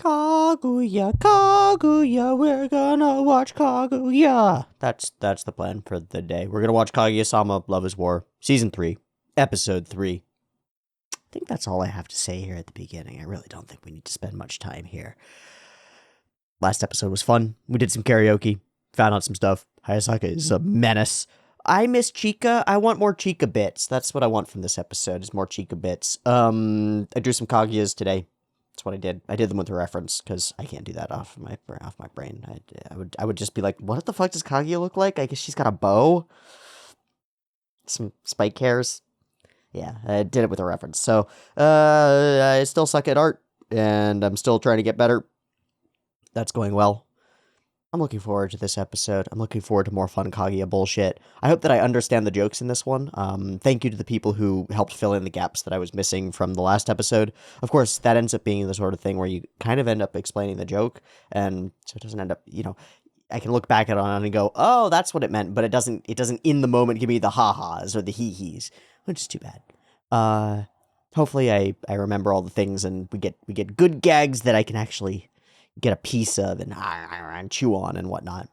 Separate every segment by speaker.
Speaker 1: Kaguya, Kaguya, we're gonna watch Kaguya. That's the plan for the day. We're gonna watch Kaguya-sama, Love is War, Season 3, Episode 3. I think that's all I have to say here at the beginning. I really don't think we need to spend much time here. Last episode was fun. We did some karaoke, found out some stuff. Hayasaka is a menace. I miss Chica. I want more Chica bits. That's what I want from this episode, is more Chica bits. I drew some Kaguyas today. That's what I did. I did them with a reference, because I can't do that off my brain. I would just be like, what the fuck does Kaguya look like? I guess she's got a bow? Some spike hairs? Yeah, I did it with a reference. So, I still suck at art, and I'm still trying to get better. That's going well. I'm looking forward to this episode. I'm looking forward to more fun Kaguya bullshit. I hope that I understand the jokes in this one. Thank you to the people who helped fill in the gaps that I was missing from the last episode. Of course, that ends up being the sort of thing where you kind of end up explaining the joke, and so it doesn't end up, I can look back at it and go, oh, that's what it meant, but it doesn't in the moment give me the ha-has or the hee-hees, which is too bad. Hopefully I remember all the things, and we get good gags that I can actually get a piece of and chew on and whatnot.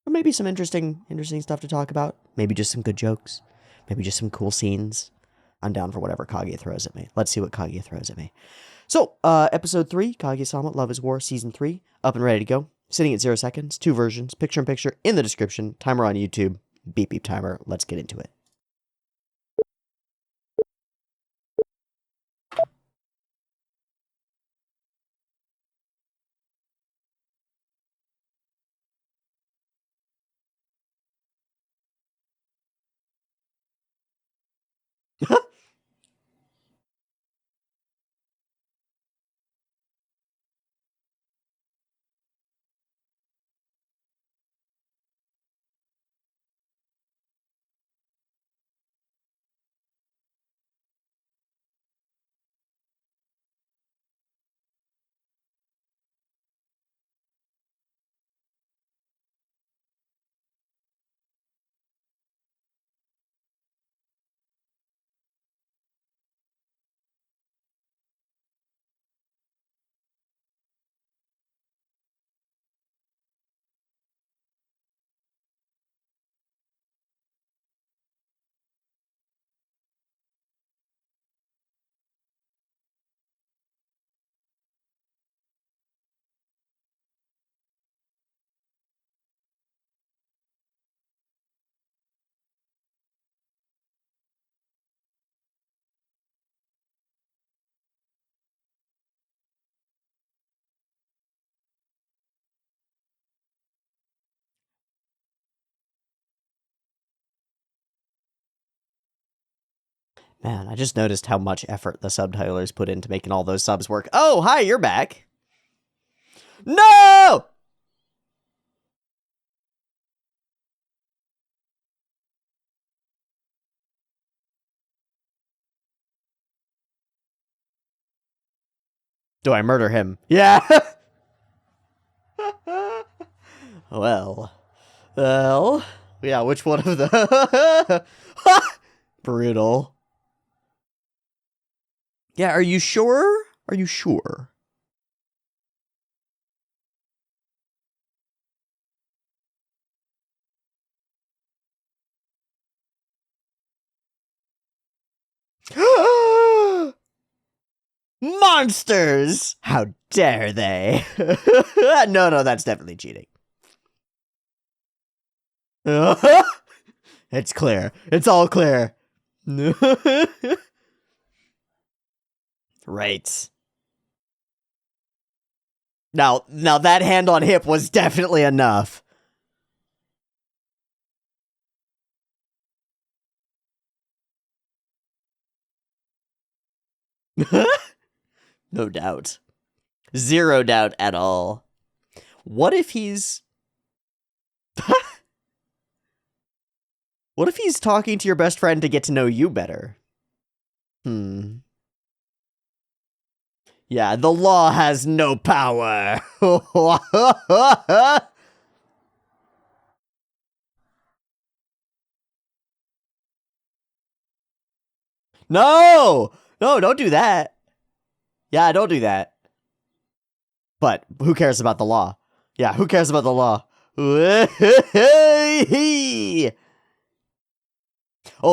Speaker 1: Or maybe some interesting stuff to talk about. Maybe just some good jokes. Maybe just some cool scenes. I'm down for whatever Kaguya throws at me. Let's see what Kaguya throws at me. So, episode 3, Kaguya-sama, Love is War, Season 3, up and ready to go. Sitting at 0 seconds, 2 versions, picture-in-picture in the description, timer on YouTube, beep beep timer. Let's get into it. Man, I just noticed how much effort the subtitlers put into making all those subs work. Oh, hi, you're back. No! Do I murder him? Yeah. Well. Yeah, which one of the... Brutal. Yeah, are you sure? Are you sure? Monsters! How dare they? No, that's definitely cheating. It's clear. It's all clear. Right. Now that hand on hip was definitely enough. No doubt. Zero doubt at all. What if he's... What if he's talking to your best friend to get to know you better? Yeah, the law has no power. No! No, don't do that. Yeah, don't do that. But who cares about the law? Yeah, who cares about the law? Oh,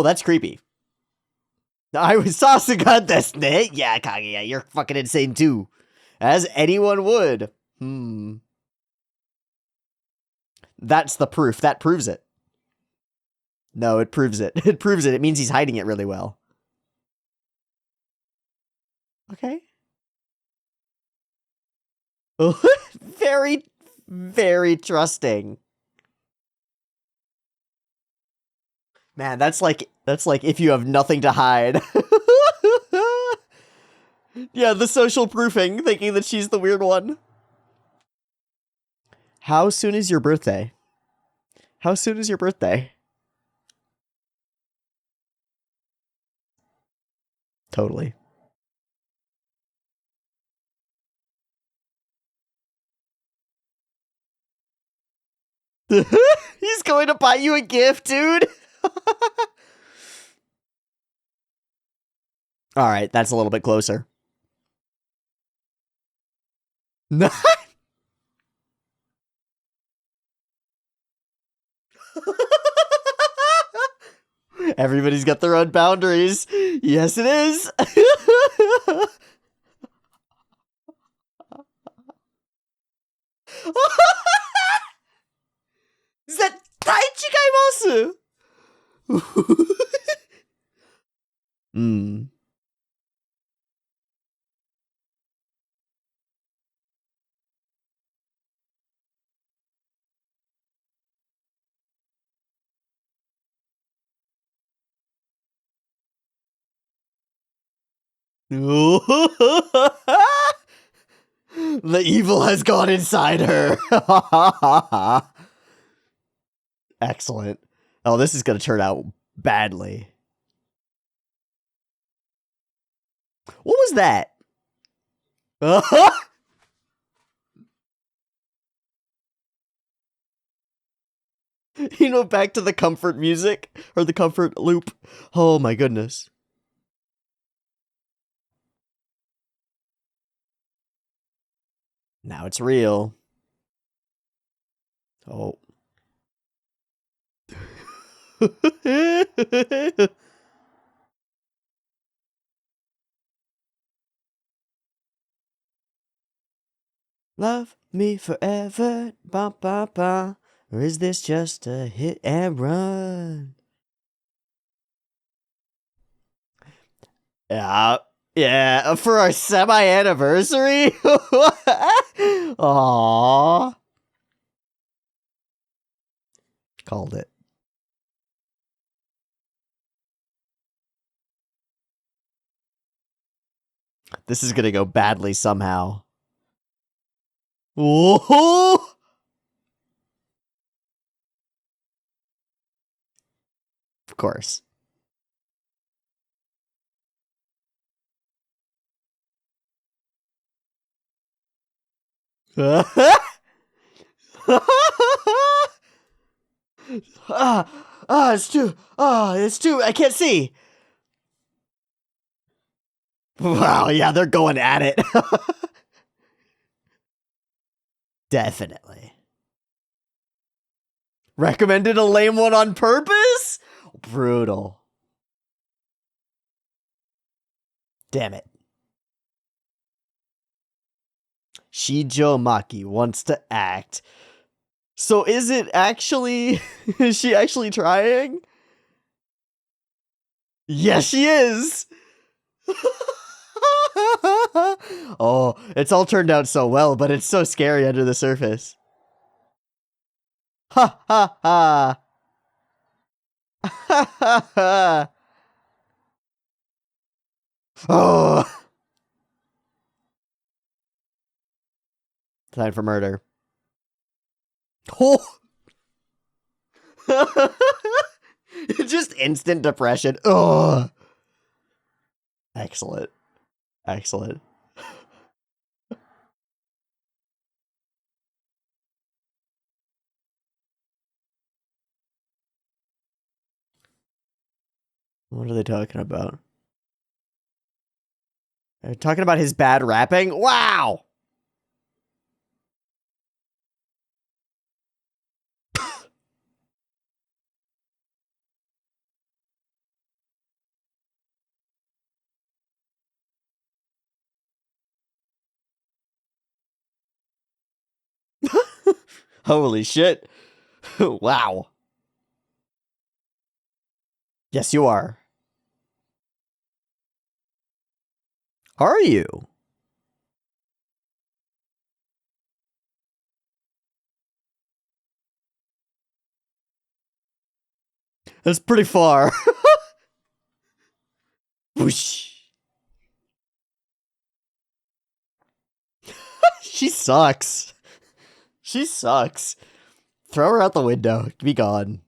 Speaker 1: that's creepy. I was saucing this, ne? Yeah, Kaguya, you're fucking insane too. As anyone would. That's the proof. That proves it. No, it proves it. It proves it. It means he's hiding it really well. Okay. Very, very trusting. Man, that's like if you have nothing to hide. Yeah, the social proofing, thinking that she's the weird one. How soon is your birthday? How soon is your birthday? Totally. He's going to buy you a gift, dude. All right, that's a little bit closer. Everybody's got their own boundaries. Yes, it is. Tensai-tachi. Hmm. The evil has gone inside her. Excellent. Oh, this is going to turn out badly. What was that? Back to the comfort music or the comfort loop. Oh my goodness. Now it's real. Oh. Love me forever, ba ba ba. Or is this just a hit and run? Yeah, for our semi-anniversary? Aww. Called it. This is gonna go badly somehow. Whoa! Of course. It's too, I can't see. Wow, yeah, they're going at it. Definitely. Recommended a lame one on purpose? Brutal. Damn it. Shijo Maki wants to act. So is it actually... is she actually trying? Yes, she is! Oh, it's all turned out so well, but it's so scary under the surface. Ha ha ha! Ha ha ha! Oh! Time for murder. Oh! Just instant depression. Oh! Excellent. Excellent. What are they talking about? They're talking about his bad rapping? Wow! Holy shit. Wow. Yes, you are. Are you? That's pretty far. Whoosh. She sucks. She sucks. Throw her out the window. Be gone.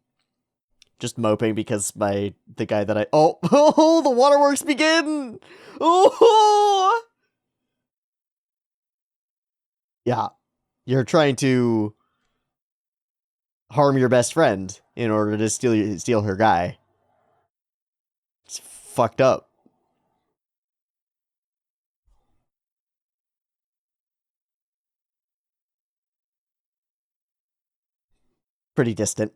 Speaker 1: Just moping because the guy that I oh the waterworks begin. Oh yeah, you're trying to harm your best friend in order to steal her guy. It's fucked up. Pretty distant.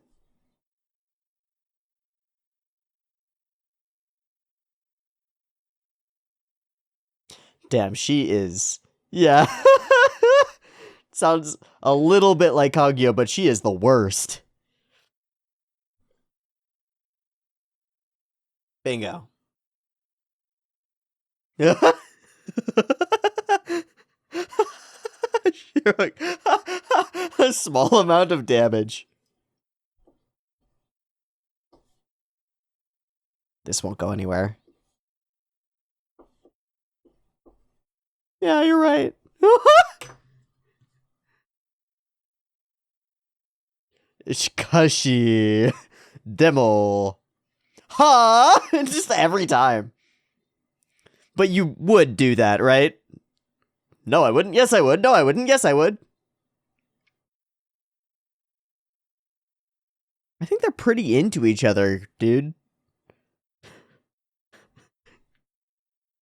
Speaker 1: Damn, she is. Yeah. Sounds a little bit like Kaguya, but she is the worst. Bingo. You're like, a small amount of damage. This won't go anywhere. Yeah, you're right. Shikashi. Demo. Huh? Just every time. But you would do that, right? No, I wouldn't. Yes, I would. No, I wouldn't. Yes, I would. I think they're pretty into each other, dude.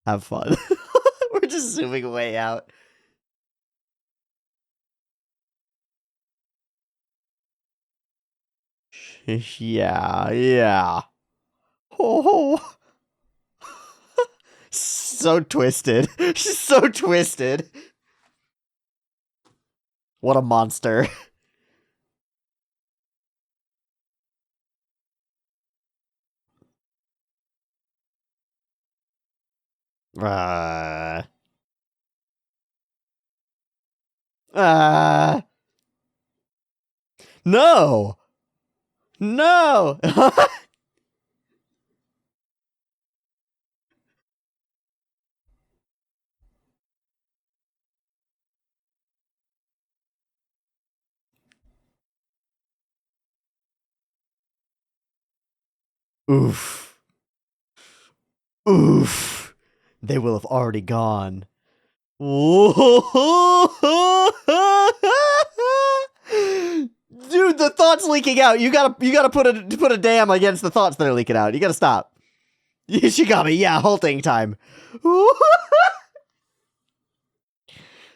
Speaker 1: Have fun. We're just zooming way out. Yeah, yeah. Oh, so twisted. She's so twisted. What a monster. Uh, uh, no. No. Oof. Oof. They will have already gone. Dude, the thoughts leaking out. You gotta put a dam against the thoughts that are leaking out. You gotta stop. She got me. Yeah, halting time.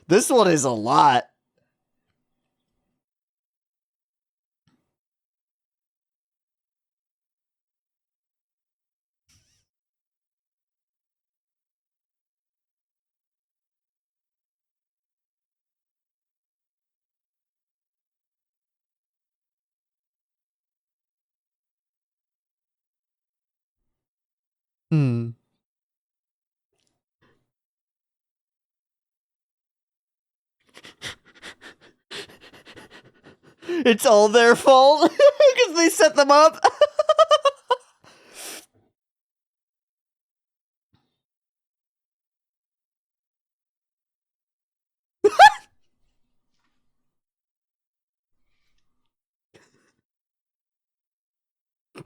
Speaker 1: This one is a lot. Hmm. It's all their fault because they set them up.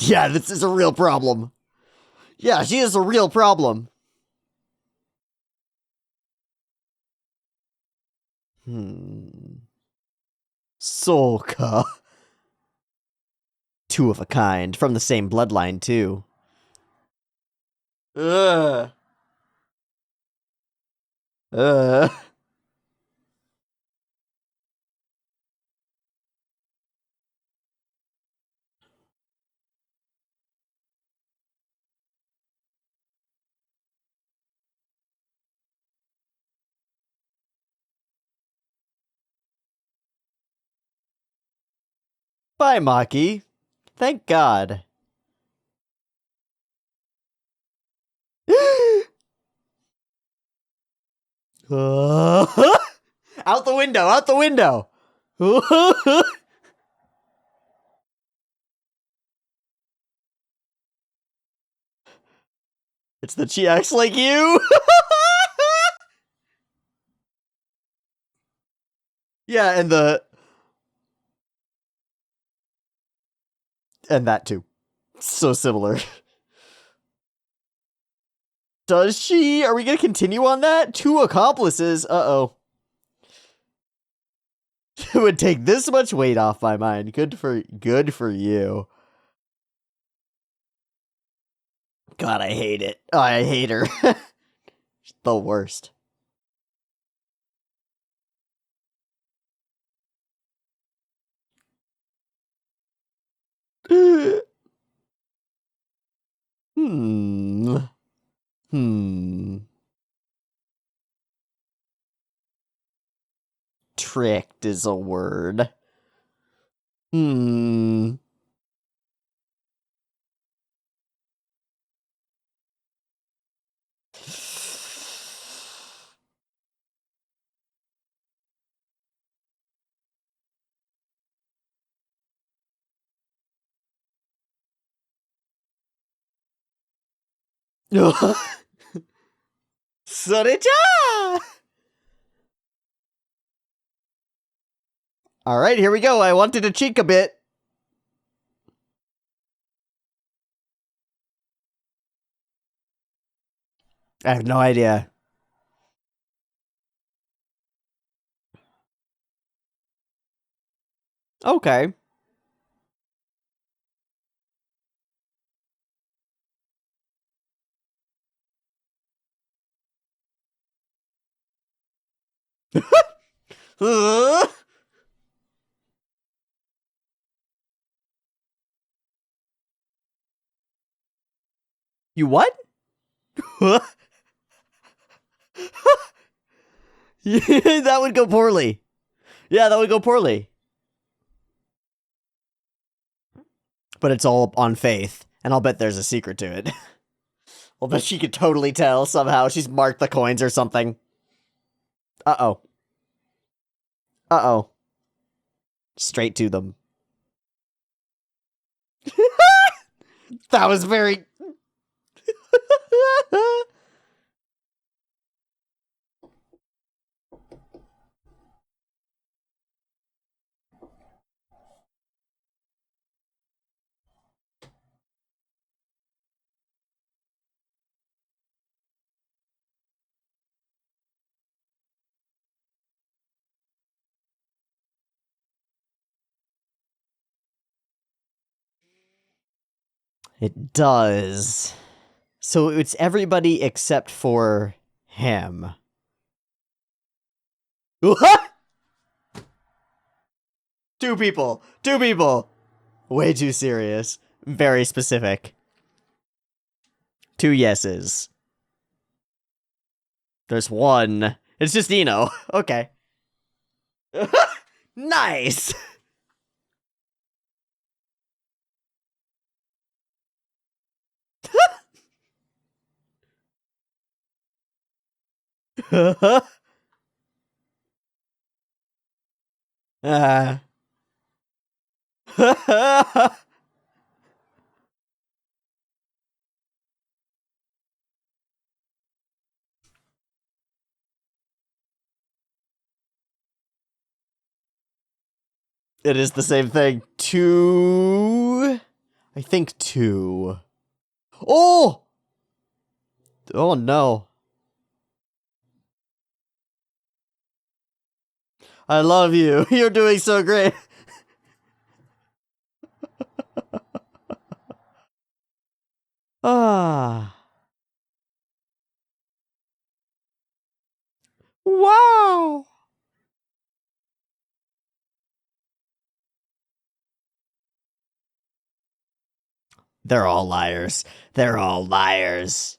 Speaker 1: Yeah, this is a real problem. Yeah, she is a real problem. Solka. Two of a kind, from the same bloodline, too. Ugh. Ugh. Bye, Maki. Thank God. Out the window, out the window. It's the she acts like you. Yeah, and that too. So similar. Does she? Are we gonna continue on that? 2 accomplices. Uh-oh. It would take this much weight off my mind. Good for you. God, I hate it. Oh, I hate her. She's the worst. Hmm. Hmm. Tricked is a word. Hmm. Sorecha! Alright, here we go. I wanted to cheek a bit. I have no idea. Okay. You what? That would go poorly. Yeah, that would go poorly. But it's all on faith, and I'll bet there's a secret to it. I'll bet she could totally tell somehow. She's marked the coins or something. Uh-oh. Uh-oh. Straight to them. That was very... It does. So it's everybody except for him. Two people. Two people. Way too serious. Very specific. 2 yeses. There's one. It's just Eno. Okay. Nice. It is the same thing. 2... I think 2. Oh! Oh no. I love you. You're doing so great. Ah. Wow. They're all liars. They're all liars.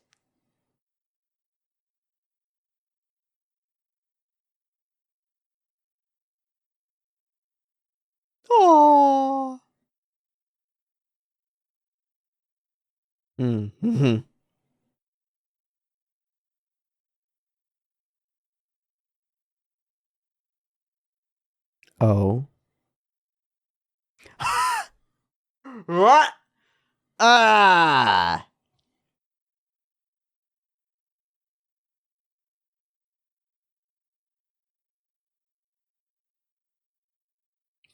Speaker 1: Aww. Mm-hmm. Oh. What? Ah!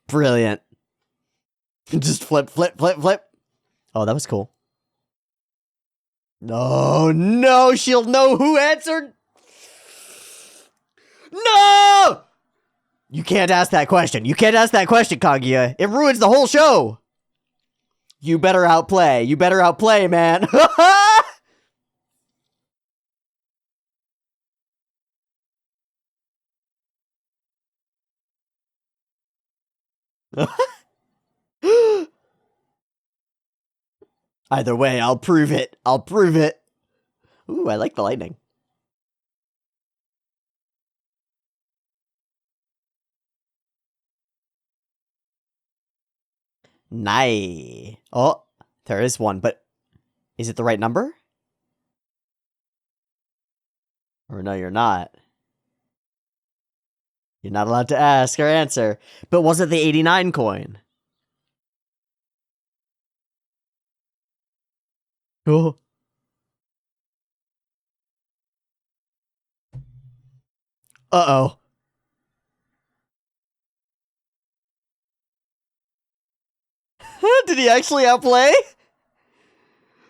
Speaker 1: Brilliant. Just flip, flip, flip, flip. Oh, that was cool. No, no, she'll know who answered. No! You can't ask that question. You can't ask that question, Kaguya. It ruins the whole show. You better outplay. You better outplay, man. Either way, I'll prove it. I'll prove it. Ooh, I like the lightning. Nice. Oh, there is one, but is it the right number? Or no, you're not. You're not allowed to ask or answer. But was it the 89 coin? Oh. Uh-oh. Did he actually outplay?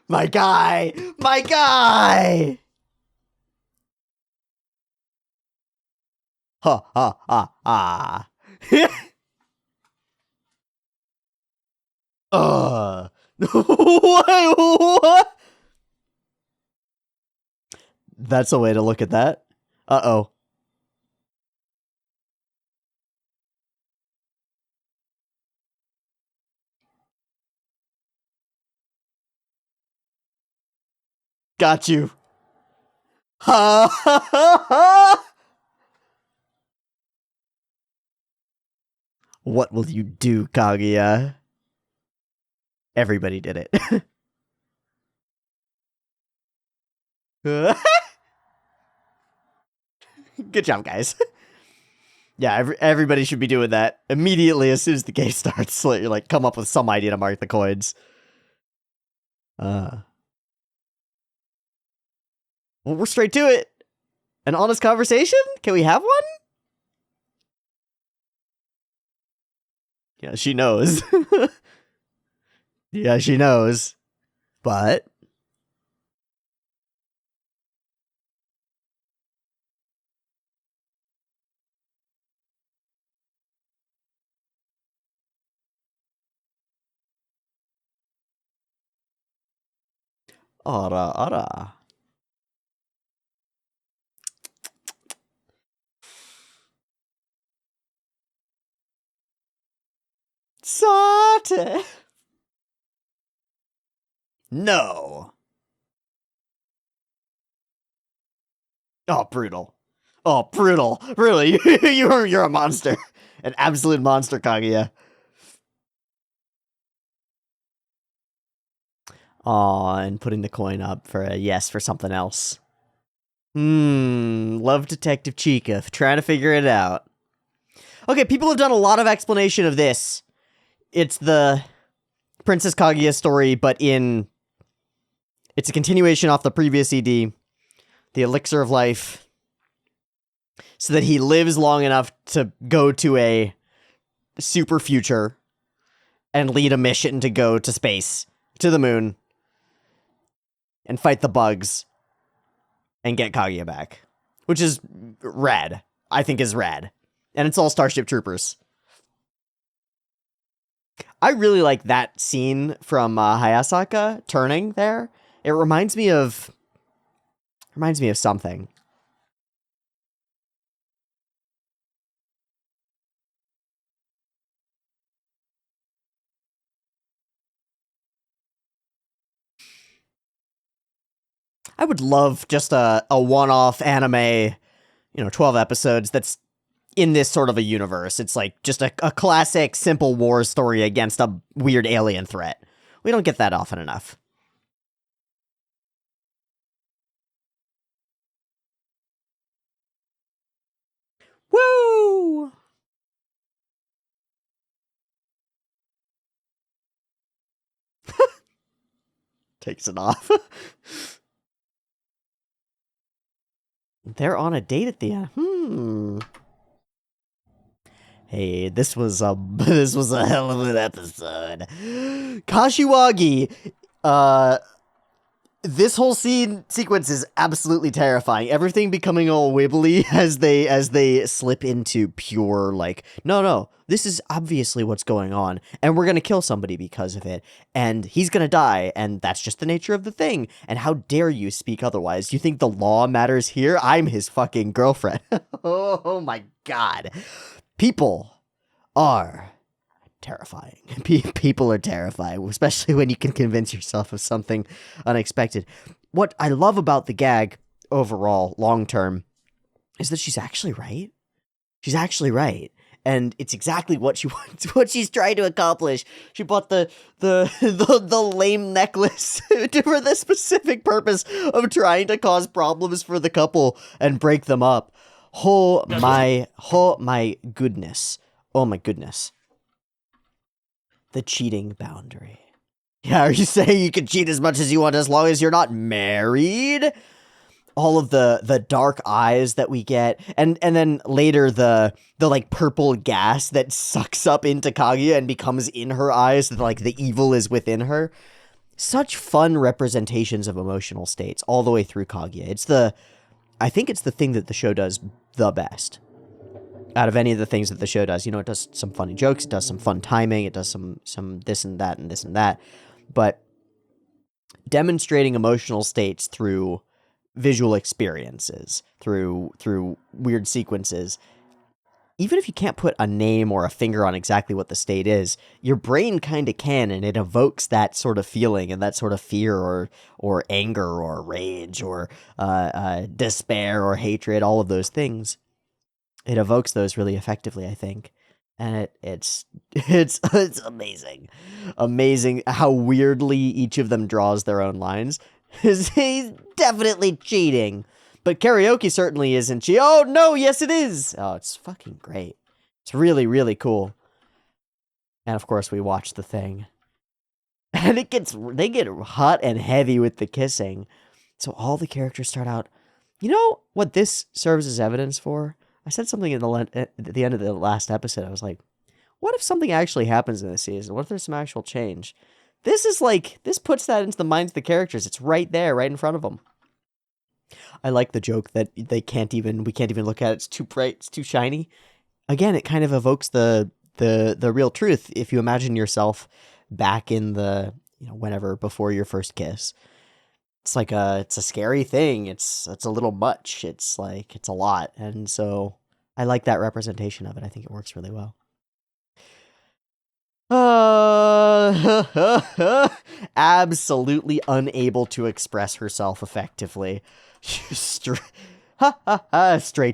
Speaker 1: My guy! My guy! Ha ha ha ha. What? That's a way to look at that. Uh-oh. Got you. Ha ha ha ha! What will you do, Kaguya? Everybody did it. Good job, guys. Yeah, everybody should be doing that immediately as soon as the game starts. So you're like, come up with some idea to mark the coins. Well, we're straight to it. An honest conversation? Can we have one? Yeah, she knows. Yeah, she knows. But ara ara. Sate. No. Oh, brutal. Oh, brutal. Really? You're a monster. An absolute monster, Kaguya. Aw, and putting the coin up for a yes for something else. Love Detective Chica, trying to figure it out. Okay, people have done a lot of explanation of this. It's the Princess Kaguya story, but it's a continuation off the previous ED, the Elixir of Life, so that he lives long enough to go to a super future and lead a mission to go to space, to the moon, and fight the bugs and get Kaguya back, which is rad. I think is rad. And it's all Starship Troopers. I really like that scene from Hayasaka turning there. It reminds me of something. I would love just a one-off anime, 12 episodes that's in this sort of a universe. It's like just a classic simple war story against a weird alien threat. We don't get that often enough. Woo! Takes it off. They're on a date at the end. Hey, this was a hell of an episode. Kashiwagi, this whole sequence is absolutely terrifying. Everything becoming all wibbly as they slip into pure, like, no, this is obviously what's going on, and we're gonna kill somebody because of it, and he's gonna die, and that's just the nature of the thing, and how dare you speak otherwise? You think the law matters here? I'm his fucking girlfriend. Oh my god. People are terrifying. People are terrifying, especially when you can convince yourself of something unexpected. What I love about the gag overall, long term, is that she's actually right. She's actually right. And it's exactly what she wants, what she's trying to accomplish. She bought the lame necklace for the specific purpose of trying to cause problems for the couple and break them up. Oh my goodness. Oh my goodness. The cheating boundary. Yeah, are you saying you can cheat as much as you want as long as you're not married? All of the dark eyes that we get, and then later the like purple gas that sucks up into Kaguya and becomes in her eyes, so like the evil is within her. Such fun representations of emotional states all the way through Kaguya. I think it's the thing that the show does the best out of any of the things that the show does. You know, it does some funny jokes, it does some fun timing, it does some this and that and this and that, but demonstrating emotional states through visual experiences, through weird sequences, even if you can't put a name or a finger on exactly what the state is, your brain kind of can, and it evokes that sort of feeling and that sort of fear or anger or rage or despair or hatred, all of those things. It evokes those really effectively, I think. And it's amazing. Amazing how weirdly each of them draws their own lines. He's definitely cheating. But karaoke certainly isn't. Oh, no, yes it is. Oh, it's fucking great. It's really, really cool. And of course we watch the thing. And they get hot and heavy with the kissing. So all the characters start out. You know what this serves as evidence for? I said something at the end of the last episode. I was like, what if something actually happens in this season? What if there's some actual change? This puts that into the minds of the characters. It's right there, right in front of them. I like the joke that we can't even look at it. It's too bright, it's too shiny. Again, it kind of evokes the real truth. If you imagine yourself back in the, whenever before your first kiss, it's a scary thing. It's a little much. It's a lot. And so I like that representation of it. I think it works really well. Absolutely unable to express herself effectively. Straight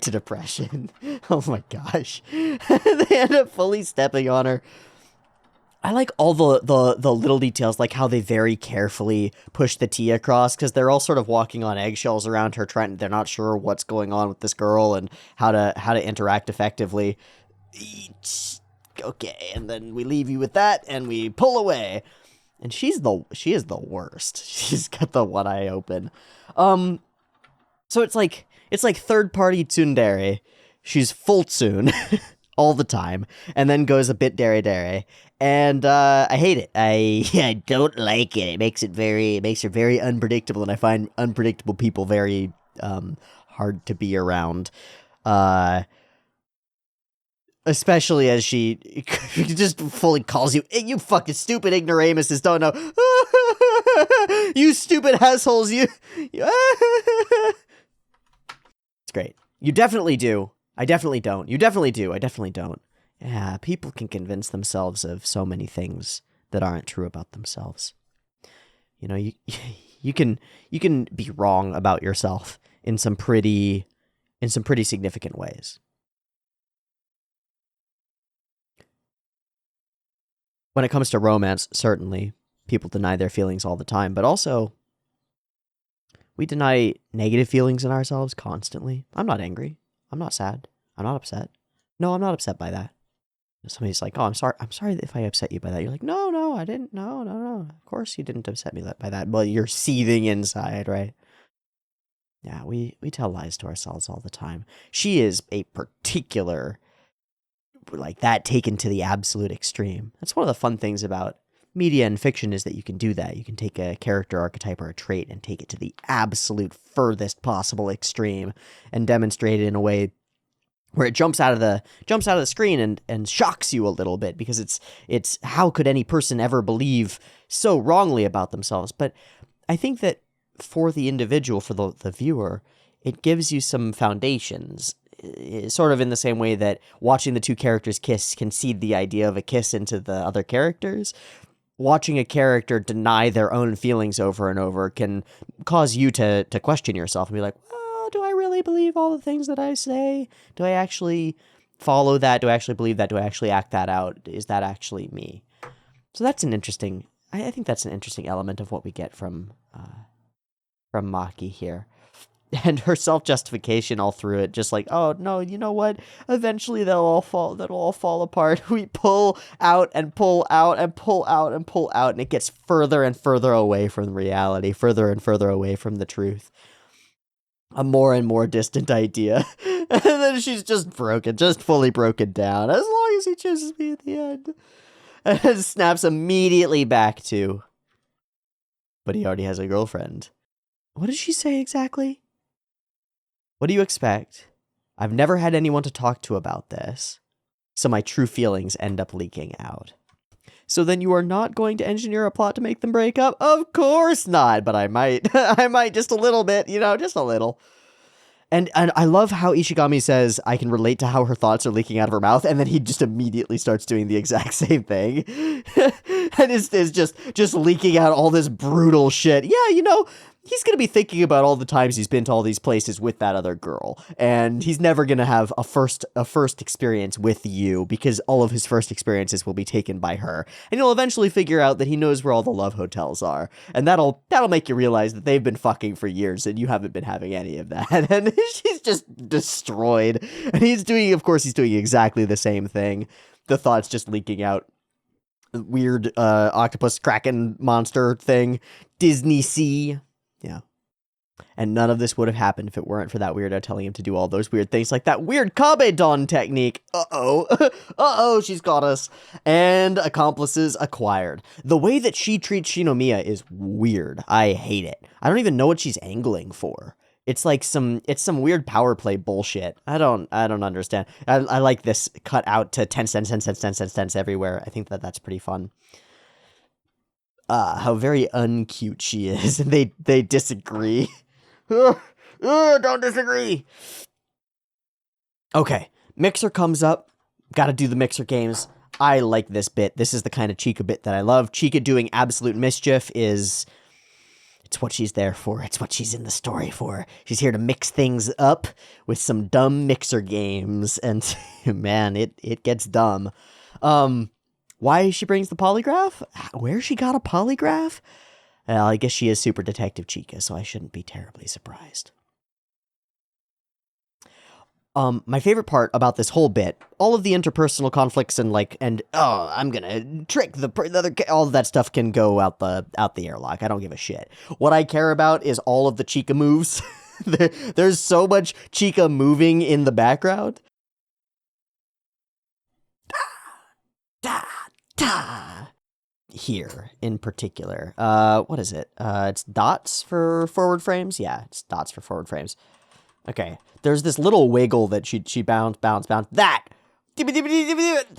Speaker 1: to depression. Oh my gosh. They end up fully stepping on her. I like all the little details, like how they very carefully push the tea across, because they're all sort of walking on eggshells around her, they're not sure what's going on with this girl and how to interact effectively. Okay, and then we leave you with that, and we pull away. And she is the worst. She's got the one eye open. So it's like third-party tsundere. She's full tsun all the time, and then goes a bit dere. And I hate it. I don't like it. It makes her very unpredictable, and I find unpredictable people very hard to be around. Especially as she just fully calls you, hey, you fucking stupid ignoramuses don't know. You stupid assholes, you. It's great. You definitely do. I definitely don't. You definitely do. I definitely don't. Yeah, people can convince themselves of so many things that aren't true about themselves. You can be wrong about yourself in some pretty significant ways. When it comes to romance, certainly, people deny their feelings all the time, but also, we deny negative feelings in ourselves constantly. I'm not angry. I'm not sad. I'm not upset. No, I'm not upset by that. Somebody's like, oh, I'm sorry if I upset you by that. You're like, no, I didn't. No. Of course you didn't upset me by that. But you're seething inside, right? Yeah, we tell lies to ourselves all the time. She is a particular, like, that taken to the absolute extreme. That's one of the fun things about media and fiction is that you can do that. You can take a character archetype or a trait and take it to the absolute furthest possible extreme and demonstrate it in a way where it jumps out of the screen and shocks you a little bit, because it's how could any person ever believe so wrongly about themselves? But I think that for the individual, for the viewer, it gives you some foundations, sort of in the same way that watching the two characters kiss can seed the idea of a kiss into the other characters. Watching a character deny their own feelings over and over can cause you to question yourself and be like, oh, do I really believe all the things that I say? Do I actually follow that? Do I actually believe that? Do I actually act that out? Is that actually me? So that's an interesting, I think that's an interesting element of what we get from Maki here. And her self-justification all through it, just like, oh no, you know what? Eventually that'll all fall apart. We pull out and pull out and pull out and pull out, and it gets further and further away from reality, further and further away from the truth. A more and more distant idea. And then she's just fully broken down, as long as he chooses me at the end. And snaps immediately back to, but he already has a girlfriend. What does she say exactly? What do you expect? I've never had anyone to talk to about this, so my true feelings end up leaking out. So then you are not going to engineer a plot to make them break up? Of course not, but I might. I might just a little bit, just a little. And I love how Ishigami says, I can relate to how her thoughts are leaking out of her mouth, and then he just immediately starts doing the exact same thing. And is just leaking out all this brutal shit. Yeah, he's going to be thinking about all the times he's been to all these places with that other girl, and he's never going to have a first experience with you, because all of his first experiences will be taken by her. And he'll eventually figure out that he knows where all the love hotels are, and that'll make you realize that they've been fucking for years and you haven't been having any of that. And she's just destroyed. And he's doing exactly the same thing. The thoughts just leaking out. Weird octopus kraken monster thing. Disney Sea. Yeah. And none of this would have happened if it weren't for that weirdo telling him to do all those weird things, like that weird Kabedon technique. Uh-oh, she's got us. And accomplices acquired. The way that she treats Shinomiya is weird. I hate it. I don't even know what she's angling for. It's like some weird power play bullshit. I don't understand. I like this cut out to tense everywhere. I think that's pretty fun. How very uncute she is, and they disagree. Don't disagree. Okay, Mixer comes up. Gotta do the Mixer games. I like this bit. This is the kind of Chika bit that I love. Chika doing absolute mischief it's what she's there for. It's what she's in the story for. She's here to mix things up with some dumb Mixer games, and man, it gets dumb. Why she brings the polygraph? Where she got a polygraph? Well, I guess she is Super Detective Chika, so I shouldn't be terribly surprised. My favorite part about this whole bit, all of the interpersonal conflicts and I'm gonna trick the other, all of that stuff can go out the airlock. I don't give a shit. What I care about is all of the Chika moves. There's so much Chika moving in the background. Here in particular, what is it? It's dots for forward frames. Yeah, it's dots for forward frames. Okay, there's this little wiggle that she bounce. That!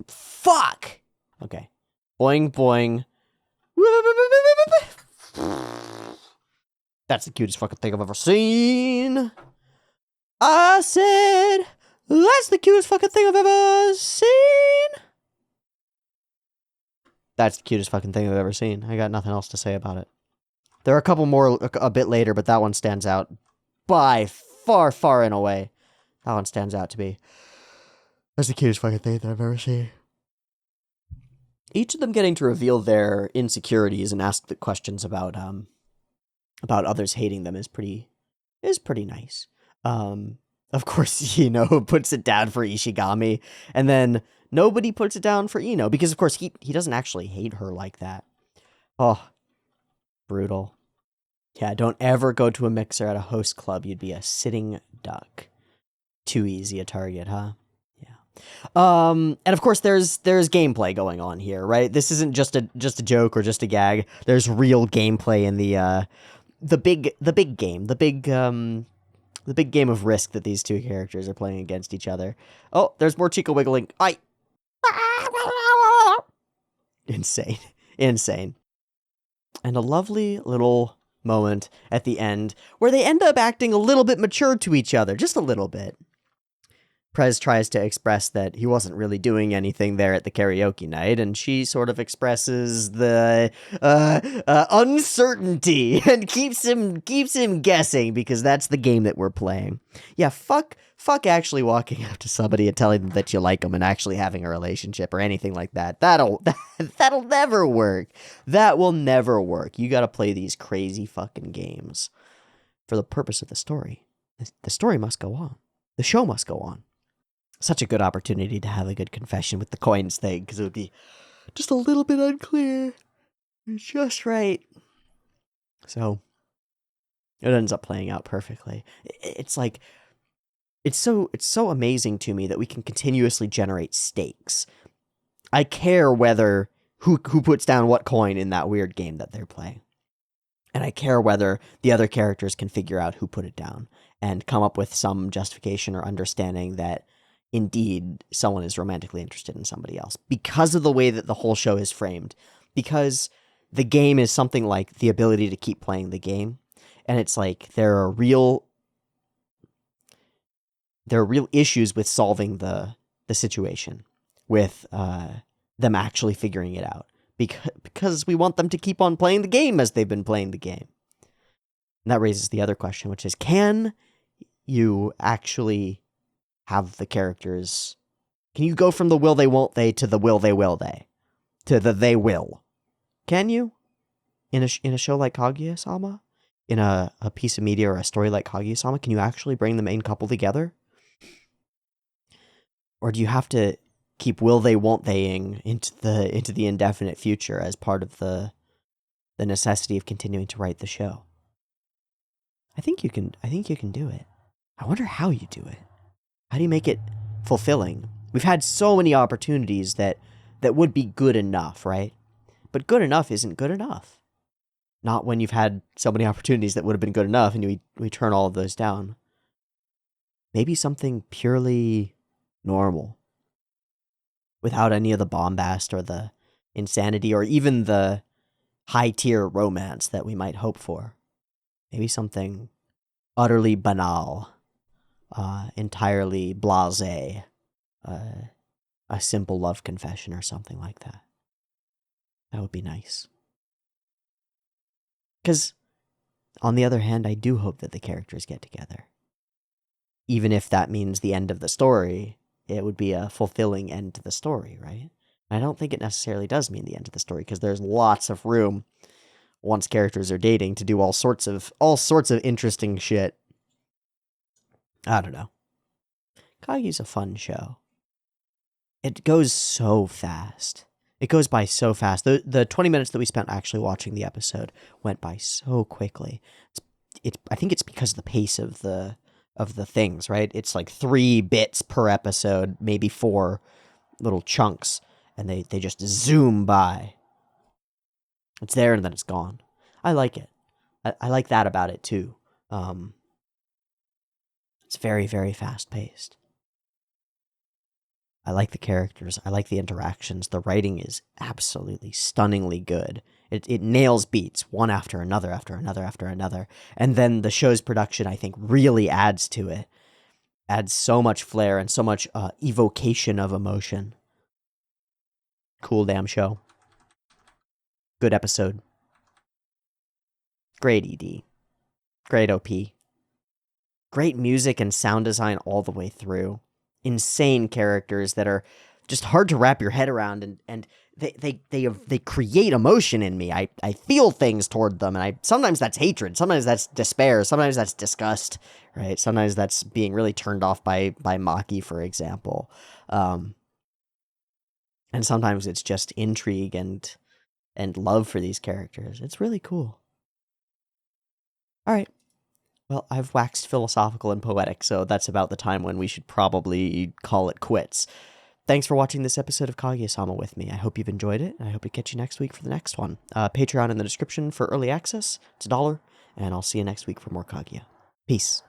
Speaker 1: Fuck! Okay. Boing, boing. That's the cutest fucking thing I've ever seen. I said, that's the cutest fucking thing I've ever seen. That's the cutest fucking thing I've ever seen. I got nothing else to say about it. There are a couple more a bit later, but that one stands out by far, far and away. That one stands out to me. That's the cutest fucking thing that I've ever seen. Each of them getting to reveal their insecurities and ask the questions about others hating them is pretty nice. Of course, Ino puts it down for Ishigami, and then nobody puts it down for Ino, because of course he doesn't actually hate her like that. Oh, brutal. Yeah, don't ever go to a mixer at a host club. You'd be a sitting duck. Too easy a target, huh? Yeah. And of course there's gameplay going on here, right? This isn't just a joke or just a gag. There's real gameplay in the big game, the big game of Risk that these two characters are playing against each other. Oh, there's more Chica wiggling. Insane. Insane. And a lovely little moment at the end where they end up acting a little bit mature to each other, just a little bit. Prez tries to express that he wasn't really doing anything there at the karaoke night, and she sort of expresses the uncertainty and keeps him guessing, because that's the game that we're playing. Yeah, fuck actually walking up to somebody and telling them that you like them and actually having a relationship or anything like that. That'll never work. That will never work. You gotta play these crazy fucking games for the purpose of the story. The story must go on. The show must go on. Such a good opportunity to have a good confession with the coins thing, because it would be just a little bit unclear. Just right. So, it ends up playing out perfectly. It's like, it's so amazing to me that we can continuously generate stakes. I care whether, who puts down what coin in that weird game that they're playing. And I care whether the other characters can figure out who put it down and come up with some justification or understanding that indeed someone is romantically interested in somebody else, because of the way that the whole show is framed, because the game is something like the ability to keep playing the game. And it's like there are real issues with solving the situation, with them actually figuring it out, because we want them to keep on playing the game as they've been playing the game. And that raises the other question, which is, can you actually have the characters, can you go from the will they won't they to the will they will they, to the they will? Can you? In a show like Kaguya-sama? In a piece of media or a story like Kaguya-sama, can you actually bring the main couple together? Or do you have to keep will they won't theying into the indefinite future as part of the necessity of continuing to write the show? I think you can do it. I wonder how you do it. How do you make it fulfilling? We've had so many opportunities that would be good enough, right? But good enough isn't good enough. Not when you've had so many opportunities that would have been good enough and we turn all of those down. Maybe something purely normal, without any of the bombast or the insanity or even the high-tier romance that we might hope for. Maybe something utterly banal. Entirely blasé, a simple love confession or something like that. That would be nice. Because, on the other hand, I do hope that the characters get together. Even if that means the end of the story, it would be a fulfilling end to the story, right? I don't think it necessarily does mean the end of the story, because there's lots of room, once characters are dating, to do all sorts of interesting shit. I don't know. Kaguya's a fun show. It goes so fast. It goes by so fast. The 20 minutes that we spent actually watching the episode went by so quickly. I think it's because of the pace of the things, right? It's like 3 bits per episode, maybe 4 little chunks, and they just zoom by. It's there and then it's gone. I like it. I like that about it too. It's very, very fast paced. I like the characters. I like the interactions. The writing is absolutely stunningly good. It nails beats one after another, after another, after another. And then the show's production, I think, really adds to it. Adds so much flair and so much evocation of emotion. Cool damn show. Good episode. Great ED. Great OP. Great music and sound design all the way through. Insane characters that are just hard to wrap your head around, and they create emotion in me. I feel things toward them, and sometimes that's hatred, sometimes that's despair, sometimes that's disgust, right? Sometimes that's being really turned off by Maki, for example. And sometimes it's just intrigue and love for these characters. It's really cool. All right. Well, I've waxed philosophical and poetic, so that's about the time when we should probably call it quits. Thanks for watching this episode of Kaguya-sama with me. I hope you've enjoyed it, and I hope to catch you next week for the next one. Patreon in the description for early access. It's $1, and I'll see you next week for more Kaguya. Peace.